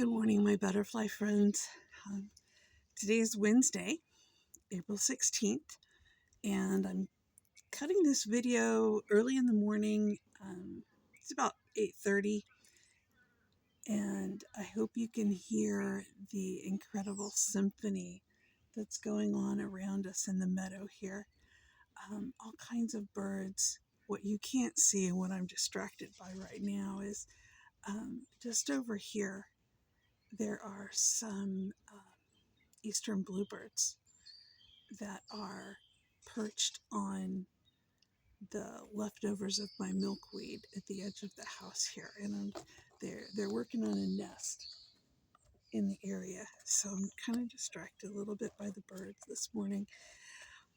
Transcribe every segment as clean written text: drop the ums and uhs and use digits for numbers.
Good morning, my butterfly friends. Today is Wednesday, April 16th, and I'm cutting this video early in the morning. It's about 8:30, and I hope you can hear the incredible symphony that's going on around us in the meadow here. All kinds of birds. What you can't see and what I'm distracted by right now is just over here. There are some eastern bluebirds that are perched on the leftovers of my milkweed at the edge of the house here, and they're working on a nest in the area. So I'm kind of distracted a little bit by the birds this morning.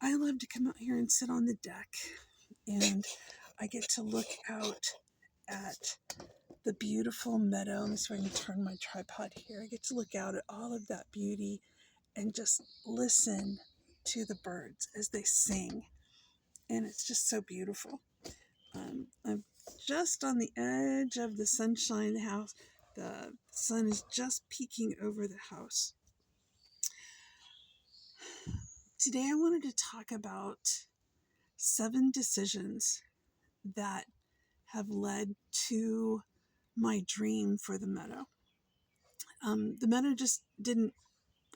I love to come out here and sit on the deck, and I get to look out at the beautiful meadow. I'm just going to turn my tripod here. I get to look out at all of that beauty and just listen to the birds as they sing. And it's just so beautiful. I'm just on the edge of the sunshine house. The sun is just peeking over the house. Today I wanted to talk about 7 decisions that have led to my dream for the meadow. The meadow just didn't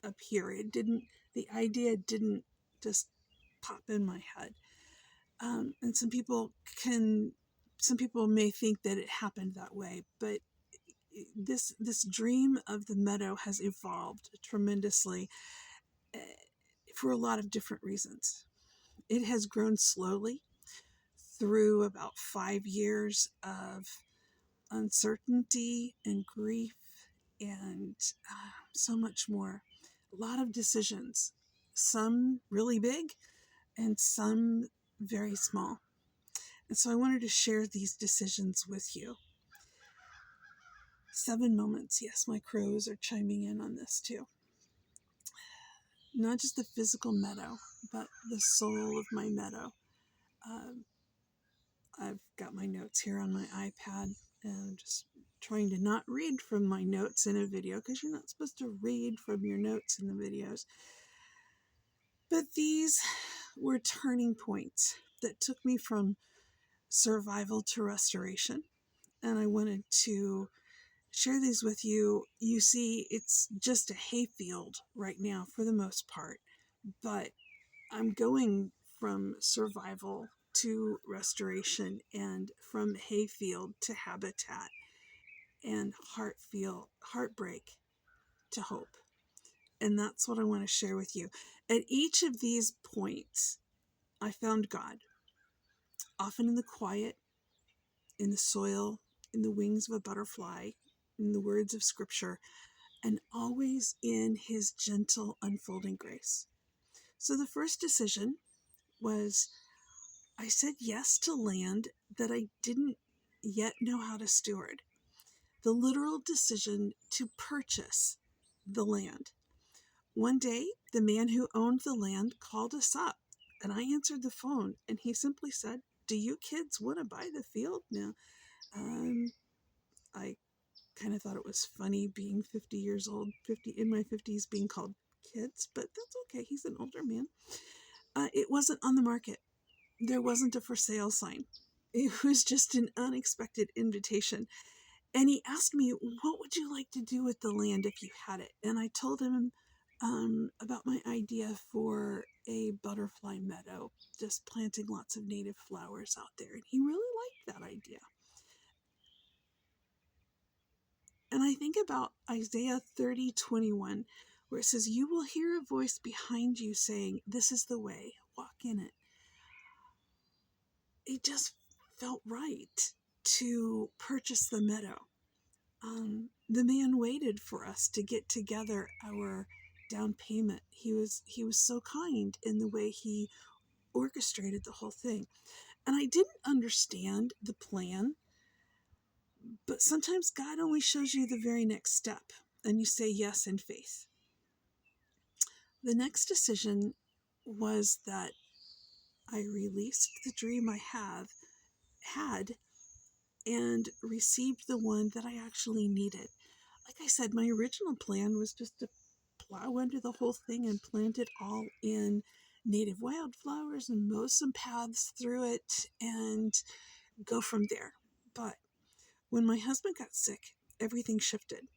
appear. The idea didn't just pop in my head. And some people may think that it happened that way, but this dream of the meadow has evolved tremendously for a lot of different reasons. It has grown slowly through about 5 years of uncertainty and grief and so much more. A lot of decisions, some really big and some very small. And so I wanted to share these decisions with you. 7 moments. Yes, my crows are chiming in on this too. Not just the physical meadow, but the soul of my meadow. I've got my notes here on my iPad, and I'm just trying to not read from my notes in a video, because you're not supposed to read from your notes in the videos. But these were turning points that took me from survival to restoration. And I wanted to share these with you. You see, it's just a hayfield right now for the most part, but I'm going from survival to restoration, and from hayfield to habitat, and heartbreak to hope. And that's what I want to share with you. At each of these points, I found God, often in the quiet, in the soil, in the wings of a butterfly, in the words of Scripture, and always in His gentle unfolding grace. So the first decision was, I said yes to land that I didn't yet know how to steward. The literal decision to purchase the land. One day, the man who owned the land called us up, and I answered the phone, and he simply said, "Do you kids want to buy the field?" Now, I kind of thought it was funny being 50 years old, in my 50s, being called kids, but that's okay. He's an older man. It wasn't on the market. There wasn't a for sale sign. It was just an unexpected invitation. And he asked me, "What would you like to do with the land if you had it?" And I told him about my idea for a butterfly meadow, just planting lots of native flowers out there. And he really liked that idea. And I think about Isaiah 30:21, where it says, "You will hear a voice behind you saying, 'This is the way, walk in it.'" It just felt right to purchase the meadow. The man waited for us to get together our down payment. He was so kind in the way he orchestrated the whole thing. And I didn't understand the plan, but sometimes God only shows you the very next step, and you say yes in faith. The next decision was that I released the dream I had and received the one that I actually needed. like I said, my original plan was just to plow under the whole thing and plant it all in native wildflowers and mow some paths through it and go from there. But when my husband got sick, everything shifted.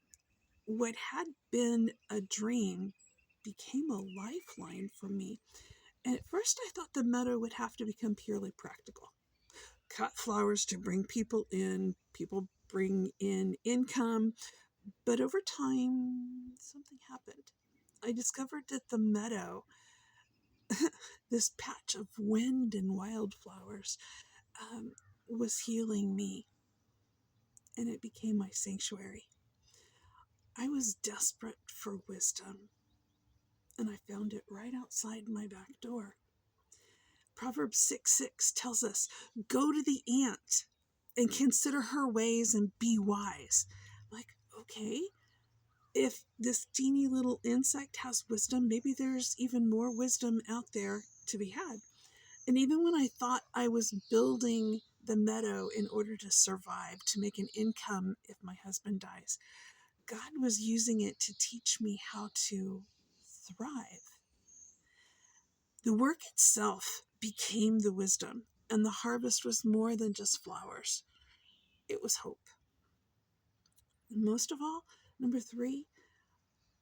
What had been a dream became a lifeline for me. And at first I thought the meadow would have to become purely practical. Cut flowers to bring people in, people bring in income. But over time, something happened. I discovered that the meadow, this patch of wind and wildflowers, um, was healing me, and it became my sanctuary. I was desperate for wisdom, and I found it right outside my back door. Proverbs 6:6 tells us, "Go to the ant and consider her ways and be wise." I'm like, okay, if this teeny little insect has wisdom, maybe there's even more wisdom out there to be had. And even when I thought I was building the meadow in order to survive, to make an income if my husband dies, God was using it to teach me how to thrive. The work itself became the wisdom, and the harvest was more than just flowers. It was hope. And most of all, number 3,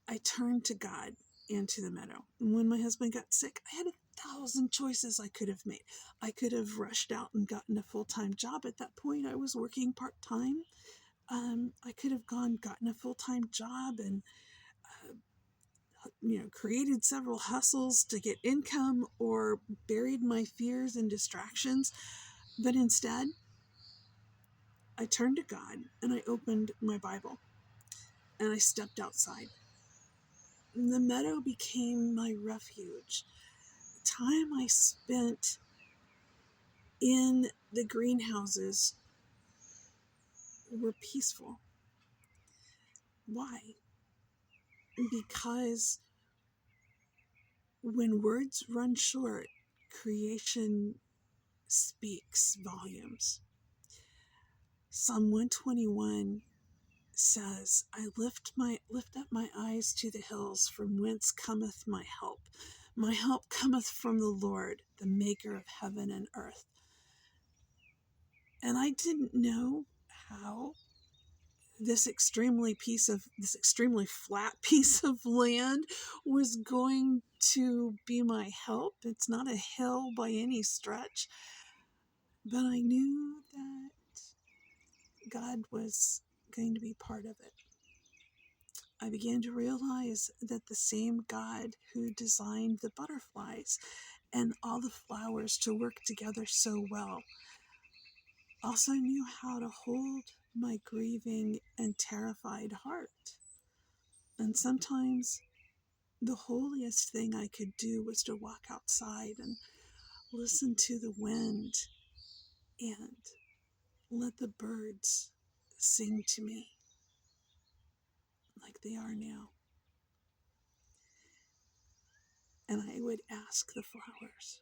I turned to God and to the meadow. And when my husband got sick, I had 1,000 choices I could have made. I could have rushed out and gotten a full-time job. At that point, I was working part-time. I could have gotten a full-time job and created several hustles to get income, or buried my fears and distractions. But instead, I turned to God and I opened my Bible and I stepped outside. And the meadow became my refuge. The time I spent in the greenhouses were peaceful. Why? Because when words run short, creation speaks volumes. Psalm 121 says, "I lift up my eyes to the hills, from whence cometh my help. My help cometh from the Lord, the maker of heaven and earth." And I didn't know how this extremely flat piece of land was going to be my help. It's not a hill by any stretch, but I knew that God was going to be part of it. I began to realize that the same God who designed the butterflies and all the flowers to work together so well also knew how to hold my grieving and terrified heart. And sometimes the holiest thing I could do was to walk outside and listen to the wind and let the birds sing to me like they are now. And I would ask the flowers,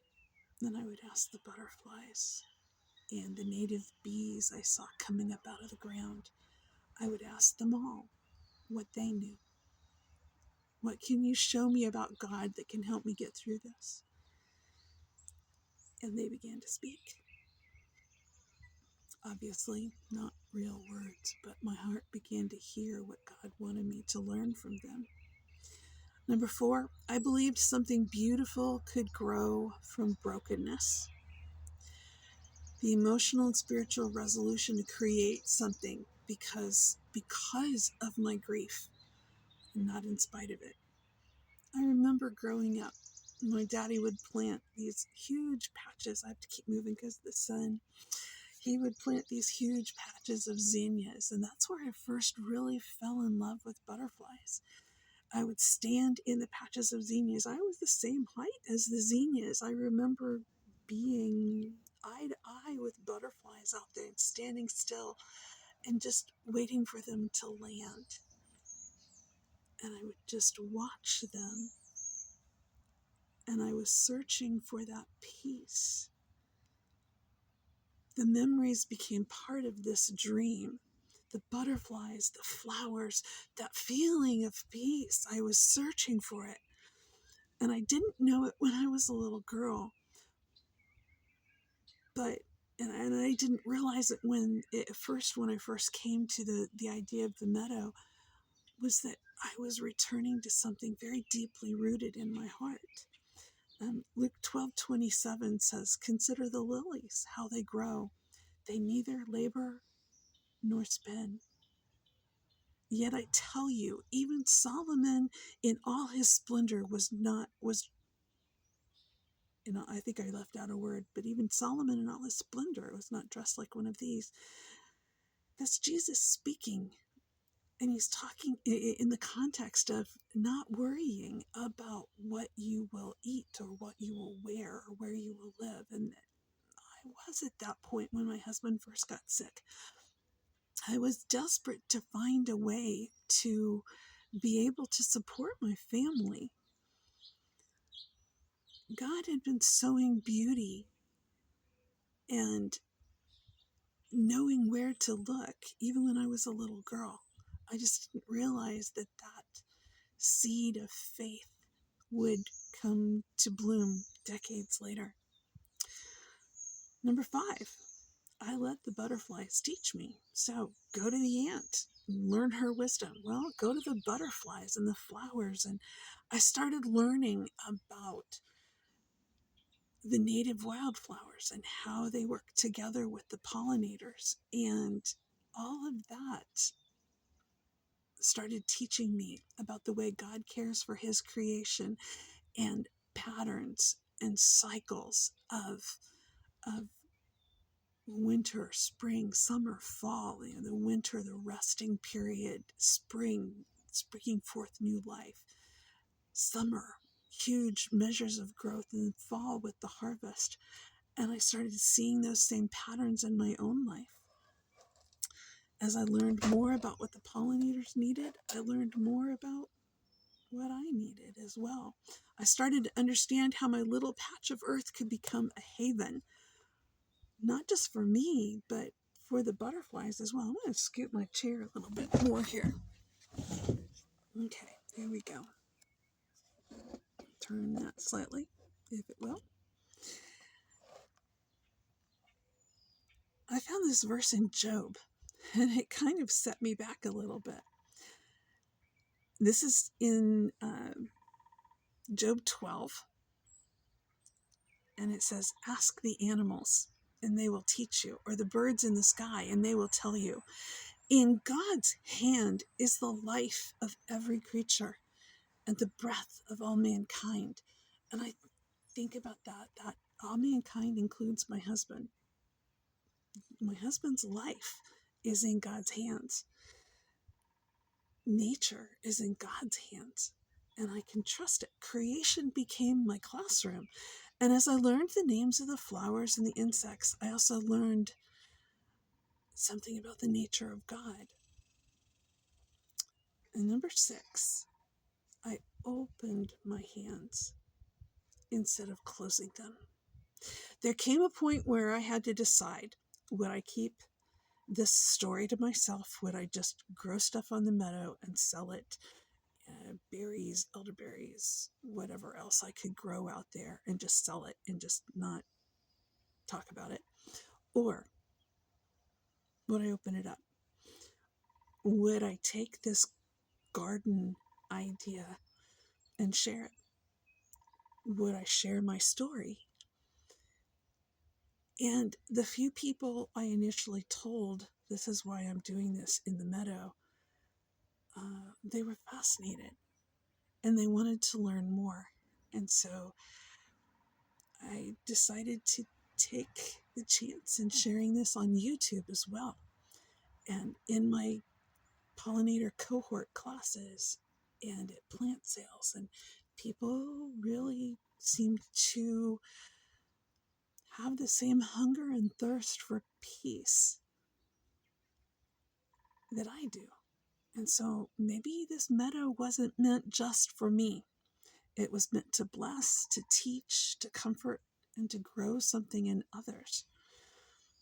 then I would ask the butterflies and the native bees I saw coming up out of the ground. I would ask them all what they knew. What can you show me about God that can help me get through this? And they began to speak. Obviously, not real words, but my heart began to hear what God wanted me to learn from them. Number 4, I believed something beautiful could grow from brokenness. The emotional and spiritual resolution to create something because of my grief, and not in spite of it. I remember growing up, my daddy would plant these huge patches. I have to keep moving because of the sun. He would plant these huge patches of zinnias, and that's where I first really fell in love with butterflies. I would stand in the patches of zinnias. I was the same height as the zinnias. I remember being eye to eye with butterflies out there and standing still and just waiting for them to land. And I would just watch them. And I was searching for that peace. The memories became part of this dream the butterflies, the flowers, that feeling of peace. I was searching for it. And I didn't know it when I was a little girl. But, and I didn't realize it when I first came to the idea of the meadow, was that I was returning to something very deeply rooted in my heart. Luke 12:27 says, "Consider the lilies, how they grow. They neither labor nor spin. Yet I tell you, even Solomon in all his splendor I think I left out a word, but even Solomon in all his splendor was not dressed like one of these." That's Jesus speaking. And he's talking in the context of not worrying about what you will eat or what you will wear or where you will live. And I was at that point when my husband first got sick. I was desperate to find a way to be able to support my family. God had been sowing beauty and knowing where to look, even when I was a little girl. I just didn't realize that seed of faith would come to bloom decades later. Number 5, I let the butterflies teach me. So go to the ant, learn her wisdom. Well, go to the butterflies and the flowers. And I started learning about the native wildflowers and how they work together with the pollinators. And all of that started teaching me about the way God cares for his creation and patterns and cycles of winter, spring, summer, fall. The winter, the resting period, spring, bringing forth new life, summer, huge measures of growth, and fall with the harvest. And I started seeing those same patterns in my own life. As I learned more about what the pollinators needed, I learned more about what I needed as well. I started to understand how my little patch of earth could become a haven, not just for me, but for the butterflies as well. I'm going to scoot my chair a little bit more here. Okay, here we go. Turn that slightly, if it will. I found this verse in Job, and it kind of set me back a little bit. This is in Job 12, and it says, "Ask the animals, and they will teach you, or the birds in the sky, and they will tell you. In God's hand is the life of every creature, and the breath of all mankind." And I think about that all mankind includes my husband. My husband's life is in God's hands. Nature is in God's hands, and I can trust it. Creation became my classroom. And as I learned the names of the flowers and the insects, I also learned something about the nature of God. And number 6, I opened my hands instead of closing them. There came a point where I had to decide, would I keep this story to myself? Would I just grow stuff on the meadow and sell it? Berries, elderberries, whatever else I could grow out there, and just sell it and just not talk about it? Or would I open it up? Would I take this garden idea and share it? Would I share my story? And the few people I initially told, this is why I'm doing this in the meadow, they were fascinated and they wanted to learn more. And so I decided to take the chance in sharing this on YouTube as well. And in my pollinator cohort classes and at plant sales, and people really seemed to have the same hunger and thirst for peace that I do. And so maybe this meadow wasn't meant just for me. It was meant to bless, to teach, to comfort, and to grow something in others.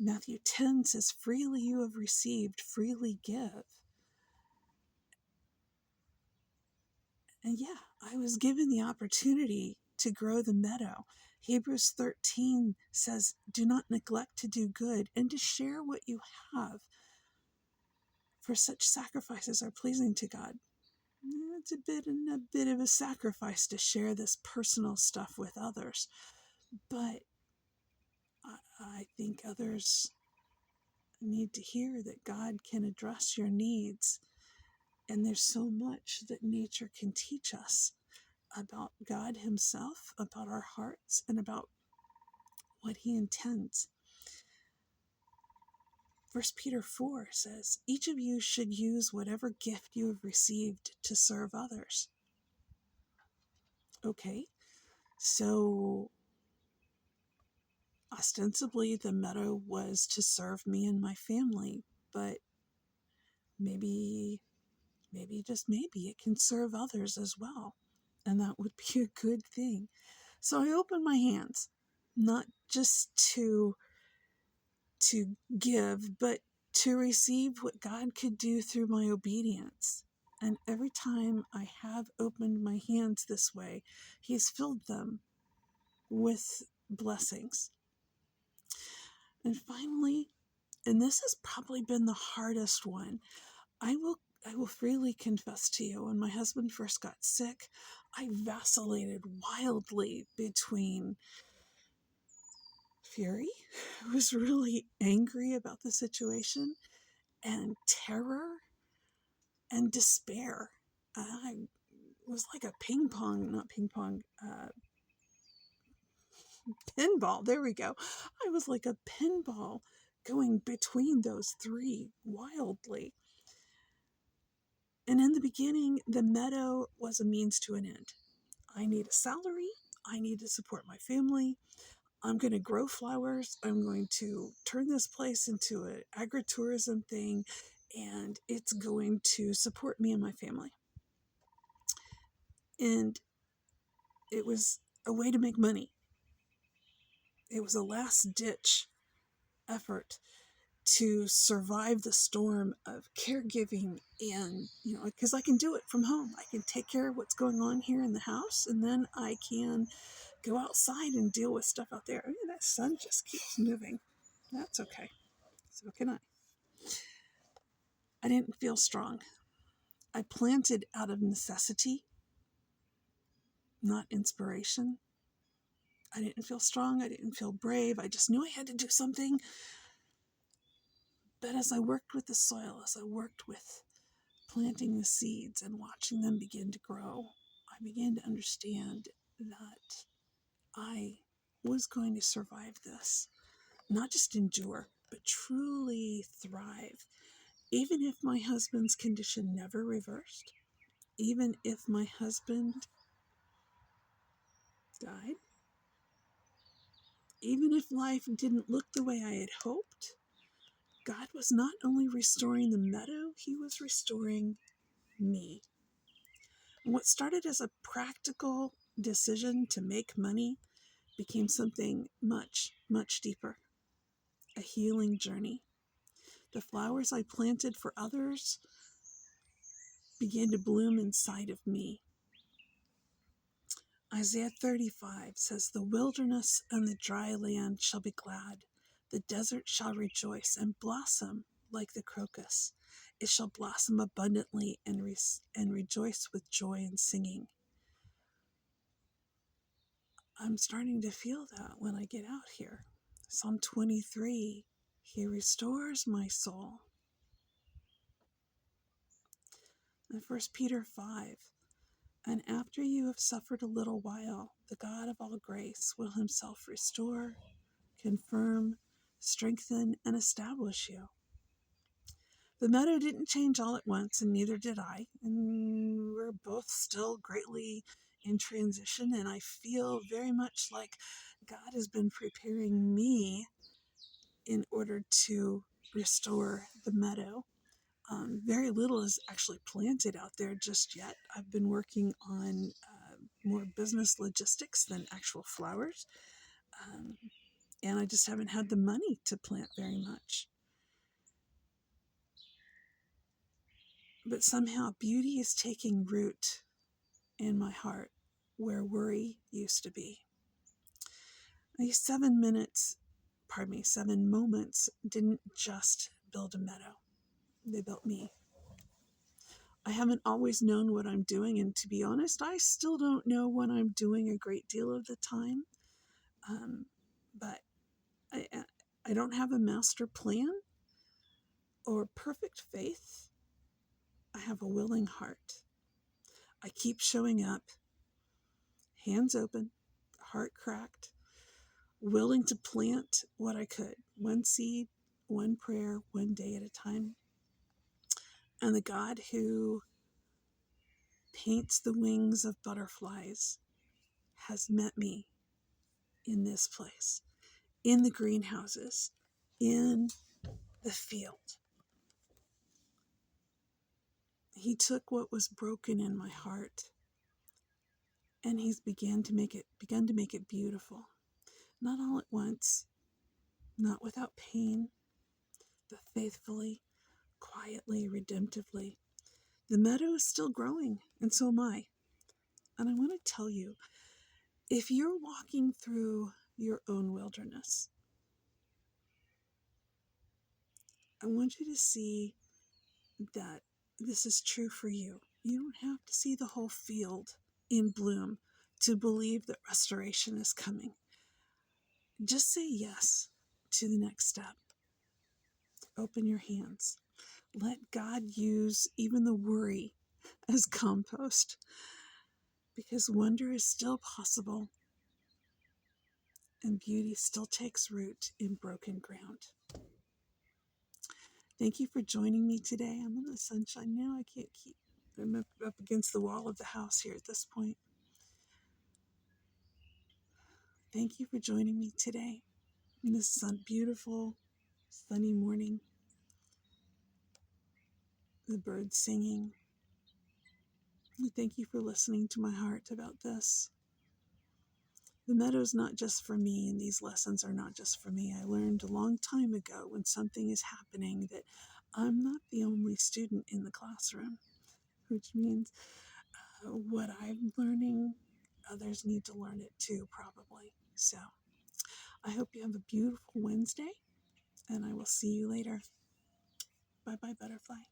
Matthew 10 says, freely you have received, freely give. And yeah, I was given the opportunity to grow the meadow. Hebrews 13 says, do not neglect to do good and to share what you have, for such sacrifices are pleasing to God. It's a bit of a sacrifice to share this personal stuff with others, but I think others need to hear that God can address your needs, and there's so much that nature can teach us about God himself, about our hearts, and about what he intends. 1 Peter 4 says, each of you should use whatever gift you have received to serve others. Okay, so ostensibly the meadow was to serve me and my family, but maybe, just maybe it can serve others as well. And that would be a good thing. So I opened my hands, not just to give, but to receive what God could do through my obedience. And every time I have opened my hands this way, he's filled them with blessings. And finally, and this has probably been the hardest one, I will freely confess to you, when my husband first got sick, I vacillated wildly between fury, I was really angry about the situation, and terror and despair. I was like a pinball. There we go. I was like a pinball going between those three wildly. And in the beginning, the meadow was a means to an end. I need a salary. I need to support my family. I'm going to grow flowers. I'm going to turn this place into an agritourism thing, and it's going to support me and my family. And it was a way to make money. It was a last-ditch effort to survive the storm of caregiving, and because I can do it from home. I can take care of what's going on here in the house, and then I can go outside and deal with stuff out there. That sun just keeps moving. That's okay. So can I. I didn't feel strong. I planted out of necessity, not inspiration. I didn't feel strong. I didn't feel brave. I just knew I had to do something. But as I worked with the soil, as I worked with planting the seeds and watching them begin to grow, I began to understand that I was going to survive this. Not just endure, but truly thrive. Even if my husband's condition never reversed, even if my husband died, even if life didn't look the way I had hoped, God was not only restoring the meadow, he was restoring me. And what started as a practical decision to make money became something much, much deeper, a healing journey. The flowers I planted for others began to bloom inside of me. Isaiah 35 says, the wilderness and the dry land shall be glad. The desert shall rejoice and blossom like the crocus. It shall blossom abundantly and rejoice with joy and singing. I'm starting to feel that when I get out here. Psalm 23, he restores my soul. And 1 Peter 5, and after you have suffered a little while, the God of all grace will himself restore, confirm, strengthen, and establish you. The meadow didn't change all at once, and neither did I. And we're both still greatly in transition, and I feel very much like God has been preparing me in order to restore the meadow. Very little is actually planted out there just yet. I've been working on more business logistics than actual flowers. And I just haven't had the money to plant very much. But somehow beauty is taking root in my heart where worry used to be. These 7 moments didn't just build a meadow. They built me. I haven't always known what I'm doing, and to be honest, I still don't know what I'm doing a great deal of the time. But I don't have a master plan or perfect faith. I have a willing heart. I keep showing up, hands open, heart cracked, willing to plant what I could, one seed, one prayer, one day at a time. And the God who paints the wings of butterflies has met me in this place, in the greenhouses, in the field. He took what was broken in my heart and he's begun to make it beautiful. Not all at once, not without pain, but faithfully, quietly, redemptively. The meadow is still growing, and so am I. And I want to tell you, if you're walking through your own wilderness, I want you to see that this is true for you. You don't have to see the whole field in bloom to believe that restoration is coming. Just say yes to the next step. Open your hands. Let God use even the worry as compost, because wonder is still possible and beauty still takes root in broken ground. Thank you for joining me today. I'm in the sunshine now. I'm up against the wall of the house here at this point. Thank you for joining me today in this beautiful, sunny morning. The birds singing. And thank you for listening to my heart about this. The meadow's not just for me, and these lessons are not just for me. I learned a long time ago when something is happening that I'm not the only student in the classroom, which means what I'm learning, others need to learn it too, probably. So I hope you have a beautiful Wednesday, and I will see you later. Bye-bye, butterfly.